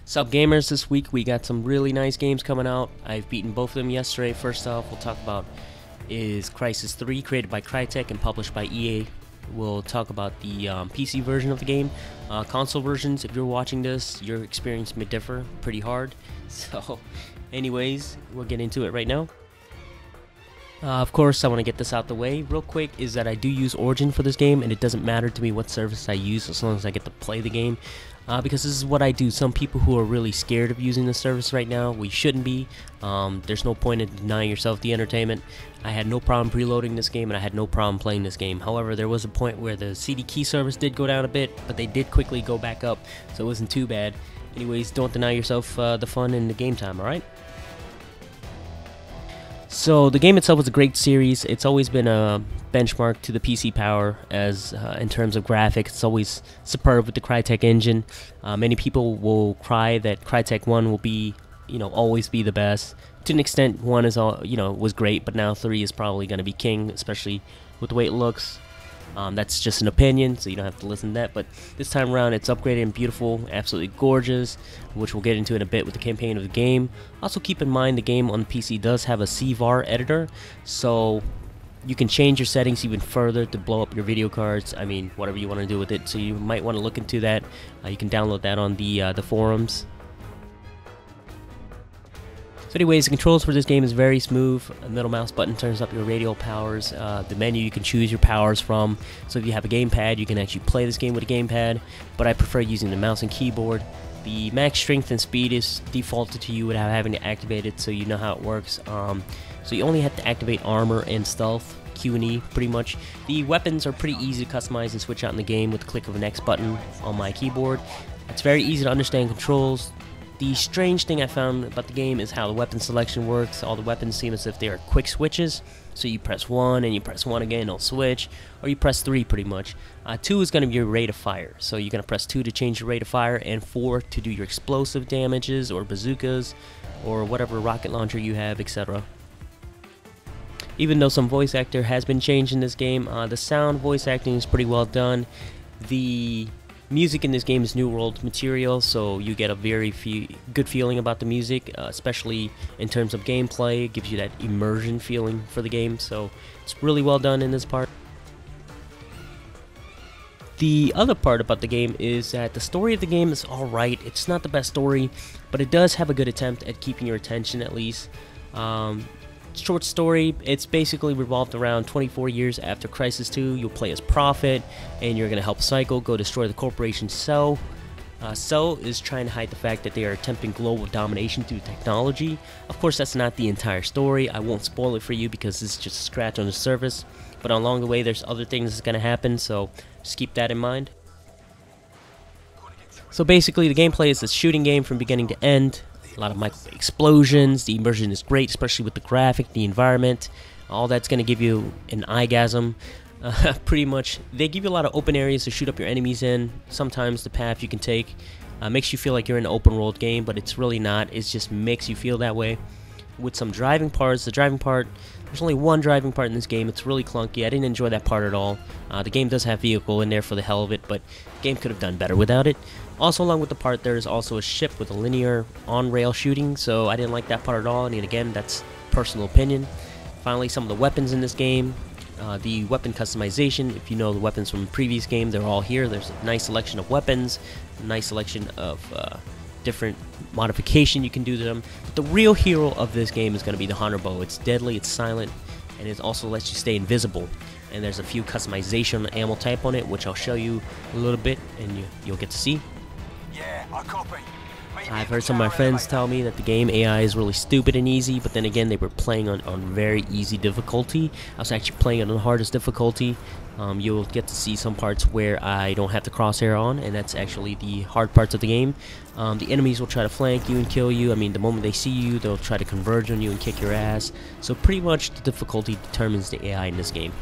Sup gamers, this week we got some really nice games coming out. I've beaten both of them yesterday. First off, we'll talk about is Crysis 3, created by Crytek and published by EA. We'll talk about the PC version of the game. Console versions, if you're watching this, your experience may differ pretty hard. So anyways, we'll get into it right now. Of course, I want to get this out the way real quick, is that I do use Origin for this game, and it doesn't matter to me what service I use as long as I get to play the game, because this is what I do. Some people who are really scared of using the service right now, we shouldn't be. There's no point in denying yourself the entertainment. I had no problem preloading this game, and I had no problem playing this game. However, there was a point where the CD key service did go down a bit, but they did quickly go back up, so it wasn't too bad. Anyways, don't deny yourself the fun and the game time, alright? So the game itself was a great series. It's always been a benchmark to the PC power as in terms of graphics. It's always superb with the Crytek engine. Many people will cry that Crytek 1 will be, always be the best. To an extent, 1 is was great, but now 3 is probably going to be king, especially with the way it looks. That's just an opinion, so you don't have to listen to that, but this time around it's upgraded and beautiful, absolutely gorgeous, which we'll get into in a bit with the campaign of the game. Also keep in mind the game on the PC does have a CVAR editor, so you can change your settings even further to blow up your video cards, whatever you want to do with it, so you might want to look into that. You can download that on the forums. So anyways, the controls for this game is very smooth. The middle mouse button turns up your radial powers. The menu you can choose your powers from. So if you have a gamepad, you can actually play this game with a gamepad, but I prefer using the mouse and keyboard. The max strength and speed is defaulted to you without having to activate it, so you know how it works. So you only have to activate armor and stealth, Q and E pretty much. The weapons are pretty easy to customize and switch out in the game with the click of an X button on my keyboard. It's very easy to understand controls. The strange thing I found about the game is how the weapon selection works. All the weapons seem as if they are quick switches. So you press 1 and you press 1 again, it'll switch. Or you press 3 pretty much. 2 is going to be your rate of fire. So you're going to press 2 to change your rate of fire, and 4 to do your explosive damages or bazookas or whatever rocket launcher you have, etc. Even though some voice actor has been changed in this game, the sound voice acting is pretty well done. The music in this game is New World material, so you get a very good feeling about the music, especially in terms of gameplay. It gives you that immersion feeling for the game, so it's really well done in this part. The other part about the game is that the story of the game is alright. It's not the best story, but it does have a good attempt at keeping your attention at least. Short story, it's basically revolved around 24 years after Crysis 2. You'll play as Prophet, and you're going to help Cycle go destroy the corporation Cell. Cell is trying to hide the fact that they are attempting global domination through technology. Of course, that's not the entire story. I won't spoil it for you because this is just a scratch on the surface. But along the way, there's other things that's going to happen, so just keep that in mind. So basically, the gameplay is a shooting game from beginning to end. A lot of micro explosions. The immersion is great, especially with the graphic, the environment. All that's going to give you an eyegasm. Pretty much, they give you a lot of open areas to shoot up your enemies in. Sometimes the path you can take makes you feel like you're in an open world game, but it's really not. It just makes you feel that way. With some driving parts, the driving part, there's only one driving part in this game. It's really clunky. I didn't enjoy that part at all. The game does have vehicle in there for the hell of it, but the game could have done better without it. Also, along with the part, there is also a ship with a linear on-rail shooting, so I didn't like that part at all, and again, that's personal opinion. Finally, some of the weapons in this game. The weapon customization, if you know the weapons from the previous game, they're all here. There's a nice selection of weapons, a nice selection of different modification you can do to them. But the real hero of this game is going to be the Hunter Bow. It's deadly, it's silent, and it also lets you stay invisible. And there's a few customization ammo type on it, which I'll show you a little bit, and you'll get to see. Yeah, I copy. I've heard some of my friends tell me that the game AI is really stupid and easy, but then again, they were playing on very easy difficulty. I was actually playing on the hardest difficulty. You'll get to see some parts where I don't have the crosshair on, and that's actually the hard parts of the game. The enemies will try to flank you and kill you. The moment they see you, they'll try to converge on you and kick your ass. So pretty much the difficulty determines the AI in this game.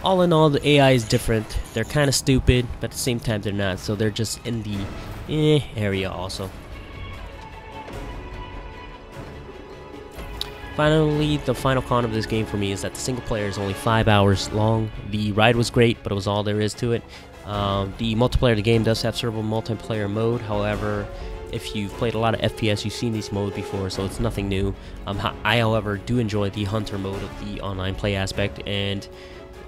All in all, the AI is different. They're kind of stupid, but at the same time they're not, so they're just in the area also. Finally, the final con of this game for me is that the single player is only 5 hours long. The ride was great, but it was all there is to it. The multiplayer of the game does have several multiplayer mode, however, if you've played a lot of FPS, you've seen these modes before, so it's nothing new. I, however, do enjoy the hunter mode of the online play aspect, and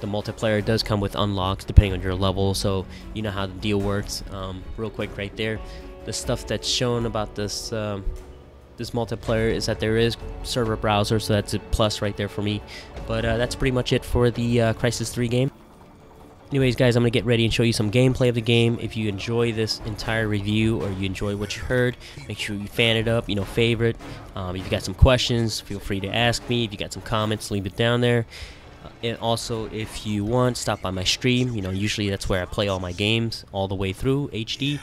the multiplayer does come with unlocks depending on your level, so you know how the deal works. Real quick right there, the stuff that's shown about this this multiplayer is that there is server browser, so that's a plus right there for me. But that's pretty much it for the Crysis 3 game. Anyways, guys, I'm going to get ready and show you some gameplay of the game. If you enjoy this entire review or you enjoy what you heard, make sure you fan it up, you know, favorite. If you got some questions, feel free to ask me. If you got some comments, leave it down there. And also, if you want, stop by my stream. You know, usually that's where I play all my games all the way through HD.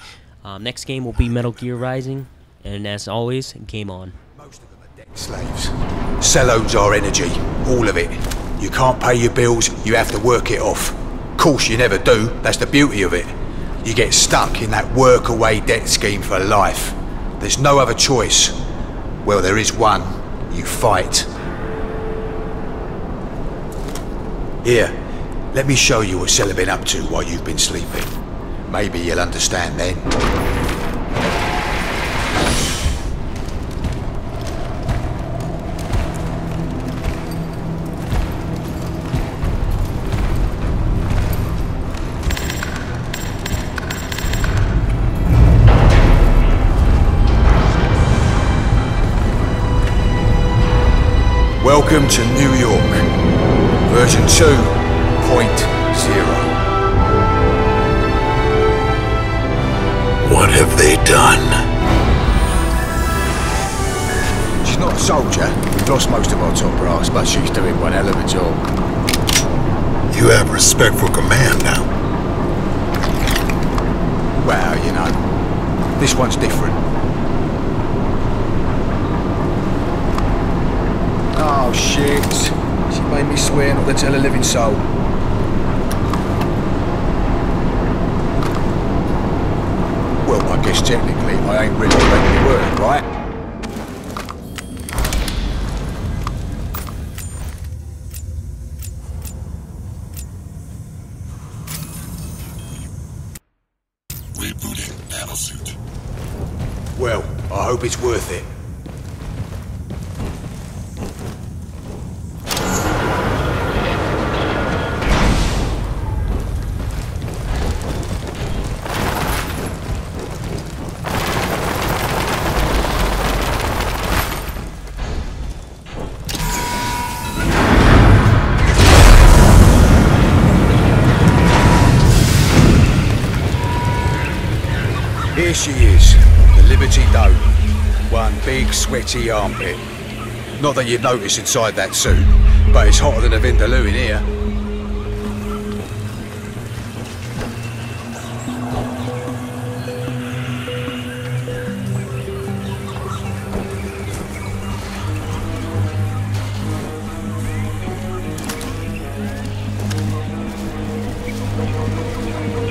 Next game will be Metal Gear Rising. And as always, game on. Most of them are debt slaves. Cell owns our energy, all of it. You can't pay your bills, you have to work it off. Of course you never do, that's the beauty of it. You get stuck in that work-away debt scheme for life. There's no other choice. Well, there is one. You fight. Here, let me show you what Cell have been up to while you've been sleeping. Maybe you'll understand then. Welcome to New York, version 2.0. What have they done? She's not a soldier. We've lost most of our top brass, but she's doing one hell of a job. You have respect for command now. Well, you know, this one's different. Oh shit, she made me swear not to tell a living soul. Well, I guess technically I ain't really breaking the word, right? Rebooting nanosuit. Well, I hope it's worth it. Here she is, the Liberty Dome. One big sweaty armpit. Not that you'd notice inside that suit, but it's hotter than a Vindaloo in here.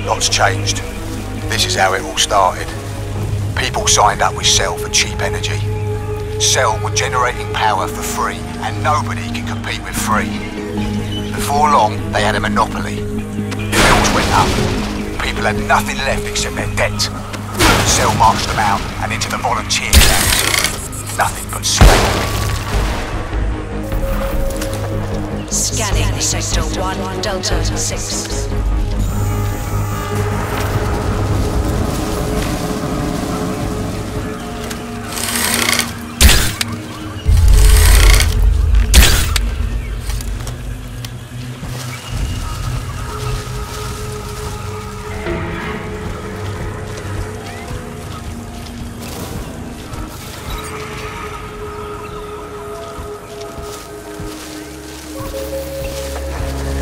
Lots changed. This is how it all started. People signed up with Cell for cheap energy. Cell were generating power for free, and nobody can compete with free. Before long, they had a monopoly. Bills went up. People had nothing left except their debt. Cell marched them out and into the volunteer camps. Nothing but sweat. Scanning Sector 1, Delta 6.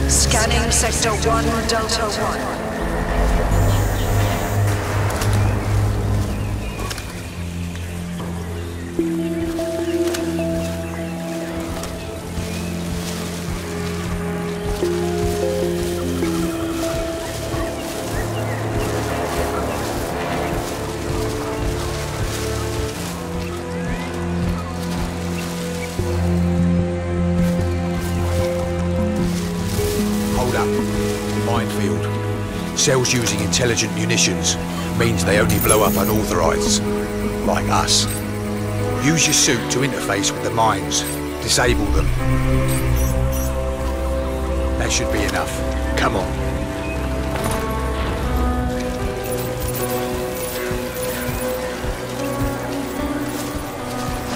Scanning Sector 1, Delta 1. Minefield. Cell's using intelligent munitions. Means they only blow up unauthorized, like us. Use your suit to interface with the mines. Disable them. That should be enough. Come on.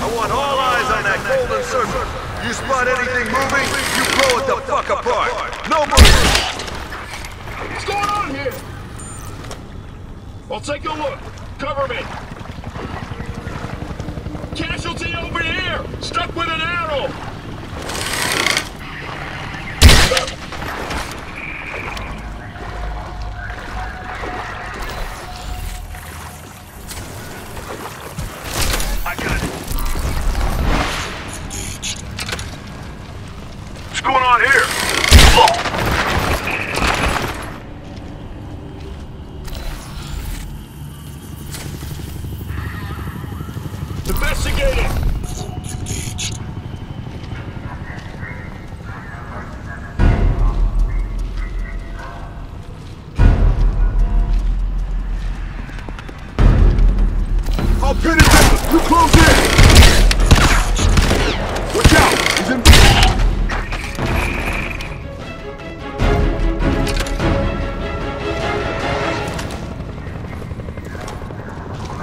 I want all eyes on that golden circle. You spot anything moving, you blow it the fuck apart. No more. What's going on here? I'll take a look. Cover me. Casualty over here! Struck with an arrow! I got it. What's going on here? Investigating! I'll pin it down! You close in! Watch out! He's in...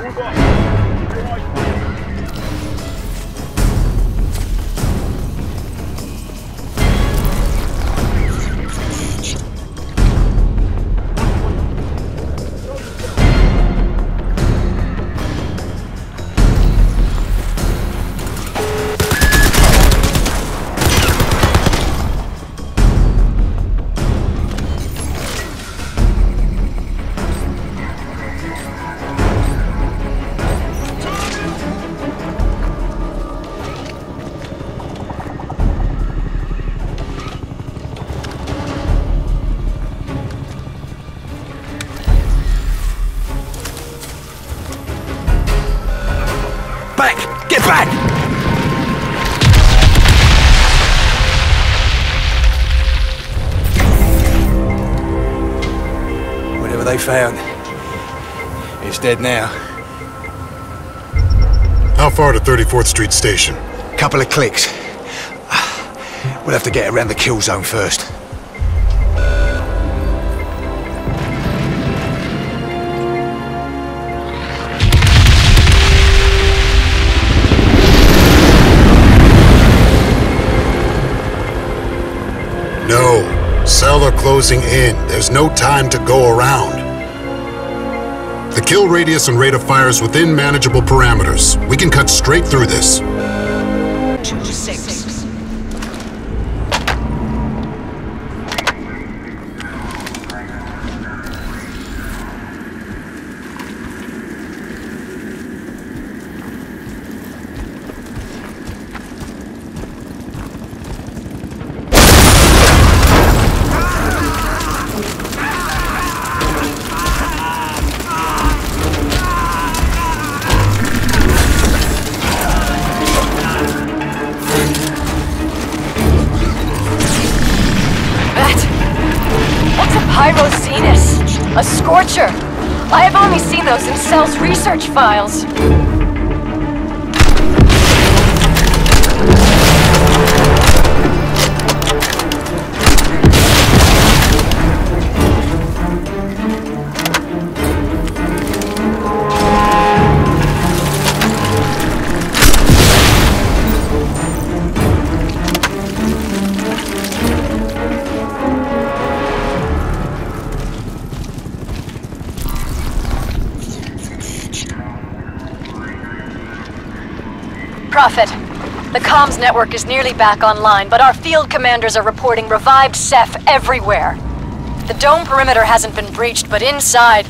Move up! Back! Get back! Whatever they found, it's dead now. How far to 34th Street Station? Couple of clicks. We'll have to get around the kill zone first. No. Cell are closing in. There's no time to go around. The kill radius and rate of fire is within manageable parameters. We can cut straight through this. 2-6. A scorcher! I have only seen those in Cell's research files. Prophet, the comms network is nearly back online, but our field commanders are reporting revived Ceph everywhere. The dome perimeter hasn't been breached, but inside...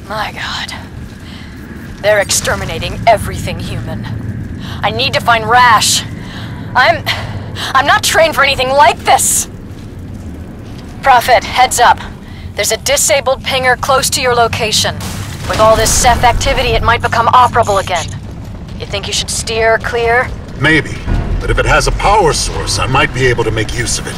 My God. They're exterminating everything human. I need to find Rash. I'm not trained for anything like this! Prophet, heads up. There's a disabled pinger close to your location. With all this Ceph activity, it might become operable again. You think you should steer clear? Maybe. But if it has a power source, I might be able to make use of it.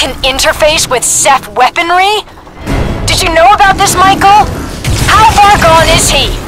can interface with Ceph weaponry? Did you know about this, Michael? How far gone is he?